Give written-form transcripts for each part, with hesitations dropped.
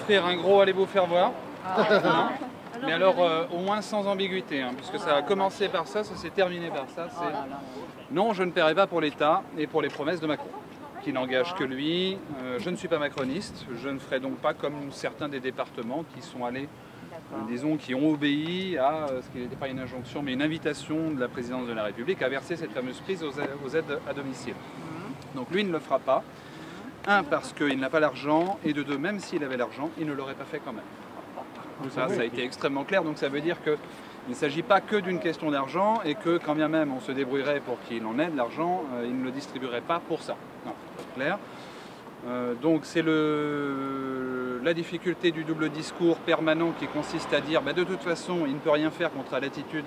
offrir un gros allez vous faire voir. Hein. Mais alors au moins sans ambiguïté, hein, puisque ça a commencé par ça, ça s'est terminé par ça. Non, je ne paierai pas pour l'État et pour les promesses de Macron, qui n'engagent que lui. Je ne suis pas macroniste, je ne ferai donc pas comme certains des départements qui sont allés, disons, qui ont obéi à ce qui n'était pas une injonction, mais une invitation de la présidence de la République à verser cette fameuse prise aux aides à domicile. Donc lui, il ne le fera pas. Un, parce qu'il n'a pas l'argent, et de deux, même s'il avait l'argent, il ne l'aurait pas fait quand même. Ça a été extrêmement clair, donc ça veut dire qu'il ne s'agit pas que d'une question d'argent et que quand bien même on se débrouillerait pour qu'il en ait de l'argent, il ne le distribuerait pas pour ça. Non, c'est clair. Donc c'est la difficulté du double discours permanent qui consiste à dire de toute façon il ne peut rien faire quant à l'attitude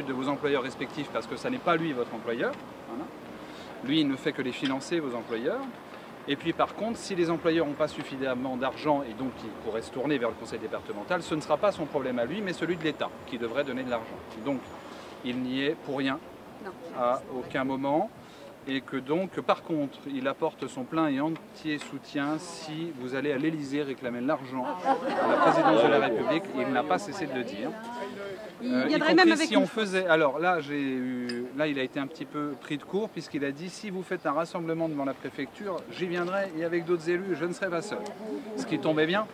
de vos employeurs respectifs parce que ça n'est pas lui votre employeur. Voilà. Lui il ne fait que les financer, vos employeurs. Et puis par contre, si les employeurs n'ont pas suffisamment d'argent et donc ils pourraient se tourner vers le conseil départemental, ce ne sera pas son problème à lui, mais celui de l'État qui devrait donner de l'argent. Donc il n'y est pour rien à aucun moment. Et que donc, par contre, il apporte son plein et entier soutien si vous allez à l'Élysée réclamer de l'argent à la présidence de la République. Il n'a pas cessé de le dire. Y compris si on faisait... Alors là, il a été un petit peu pris de court puisqu'il a dit si vous faites un rassemblement devant la préfecture, j'y viendrai et avec d'autres élus, je ne serai pas seul. Ce qui tombait bien,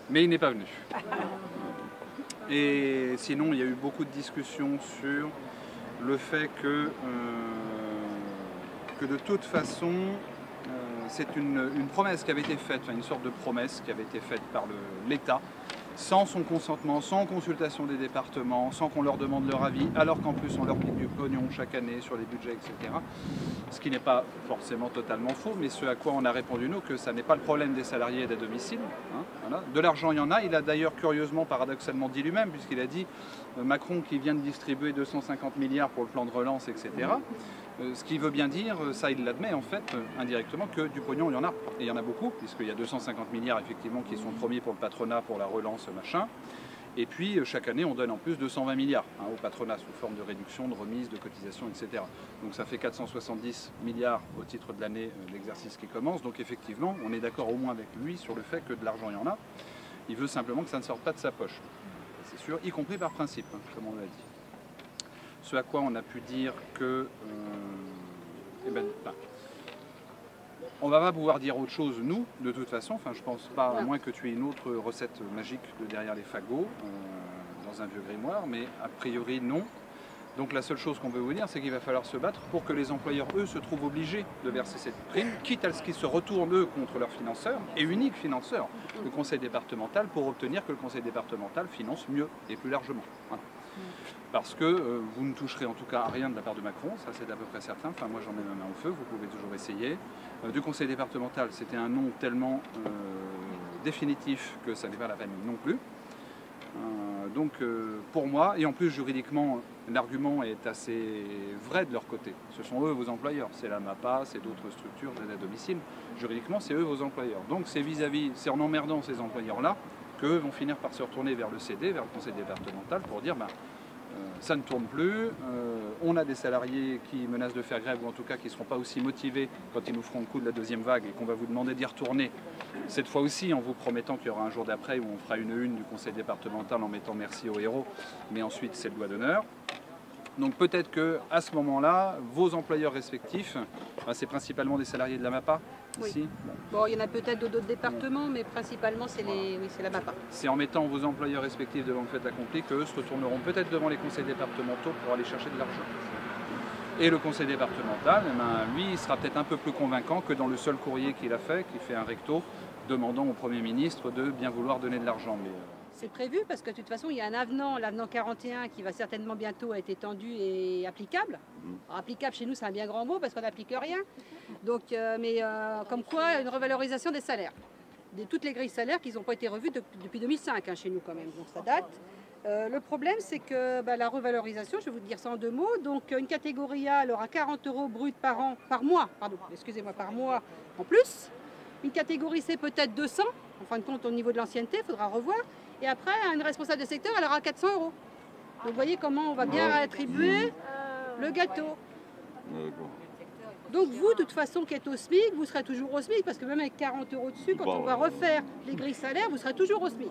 mais il n'est pas venu. Et sinon, il y a eu beaucoup de discussions sur le fait que de toute façon, c'est une promesse qui avait été faite, une sorte de promesse qui avait été faite par l'État, sans son consentement, sans consultation des départements, sans qu'on leur demande leur avis, alors qu'en plus on leur pique du pognon chaque année sur les budgets, etc. Ce qui n'est pas forcément totalement faux, mais ce à quoi on a répondu nous, que ça n'est pas le problème des salariés d'aide à domicile. Hein, voilà. De l'argent, il y en a. Il a d'ailleurs curieusement, paradoxalement dit lui-même, puisqu'il a dit Macron qui vient de distribuer 250 milliards pour le plan de relance, etc. Ce qui veut bien dire, ça il l'admet en fait, indirectement, que du pognon il y en a. Et il y en a beaucoup, puisqu'il y a 250 milliards effectivement qui sont promis pour le patronat, pour la relance, machin. Et puis chaque année on donne en plus 220 milliards au patronat sous forme de réduction, de remise, de cotisation, etc. Donc ça fait 470 milliards au titre de l'année de l'exercice qui commence. Donc effectivement on est d'accord au moins avec lui sur le fait que de l'argent il y en a. Il veut simplement que ça ne sorte pas de sa poche. C'est sûr, y compris par principe, comme on l'a dit. Ce à quoi on a pu dire que on ne va pas pouvoir dire autre chose, nous, de toute façon. Enfin, je pense pas, à moins que tu aies une autre recette magique de derrière les fagots, dans un vieux grimoire, mais a priori, non. Donc la seule chose qu'on peut vous dire, c'est qu'il va falloir se battre pour que les employeurs, eux, se trouvent obligés de verser cette prime, quitte à ce qu'ils se retournent, eux, contre leur financeur, et unique financeur, le conseil départemental, pour obtenir que le conseil départemental finance mieux et plus largement. Voilà. Parce que vous ne toucherez en tout cas à rien de la part de Macron, ça c'est à peu près certain. Enfin, moi j'en ai ma main au feu, vous pouvez toujours essayer. Du conseil départemental, c'était un nom tellement définitif que ça n'est pas la peine non plus. Donc pour moi, et en plus juridiquement, l'argument est assez vrai de leur côté. Ce sont eux vos employeurs, c'est la MAPA, c'est d'autres structures d'aide à domicile. Juridiquement, c'est eux vos employeurs. Donc c'est c'est en emmerdant ces employeurs-là qu'eux vont finir par se retourner vers le CD, vers le conseil départemental, pour dire ça ne tourne plus, on a des salariés qui menacent de faire grève, ou en tout cas qui ne seront pas aussi motivés quand ils nous feront le coup de la deuxième vague et qu'on va vous demander d'y retourner, cette fois aussi en vous promettant qu'il y aura un jour d'après où on fera une du conseil départemental en mettant merci aux héros, mais ensuite c'est le doigt d'honneur. Donc peut-être qu'à ce moment-là, vos employeurs respectifs, c'est principalement des salariés de la MAPA ici. Oui. Bon, il y en a peut-être d'autres départements, mais principalement c'est la MAPA. C'est en mettant vos employeurs respectifs devant le fait accompli qu'eux se retourneront peut-être devant les conseils départementaux pour aller chercher de l'argent. Et le conseil départemental, lui, il sera peut-être un peu plus convaincant que dans le seul courrier qu'il a fait, qui fait un recto, demandant au Premier ministre de bien vouloir donner de l'argent. C'est prévu parce que de toute façon, il y a un avenant, l'avenant 41, qui va certainement bientôt être étendu et applicable. Alors, applicable chez nous, c'est un bien grand mot parce qu'on n'applique rien. Donc, comme quoi, une revalorisation des salaires. Toutes les grilles salaires qui n'ont pas été revues depuis 2005 chez nous quand même, donc ça date. Le problème, c'est que la revalorisation, je vais vous dire ça en deux mots, donc une catégorie A, elle aura 40 € brut par mois en plus. Une catégorie C, peut-être 200, en fin de compte, au niveau de l'ancienneté, il faudra revoir. Et après, une responsable de secteur, elle aura 400 €. Donc vous voyez comment on va bien attribuer le gâteau. Donc vous, de toute façon, qui êtes au SMIC, vous serez toujours au SMIC, parce que même avec 40 € dessus, quand on va refaire les grilles salaires, vous serez toujours au SMIC.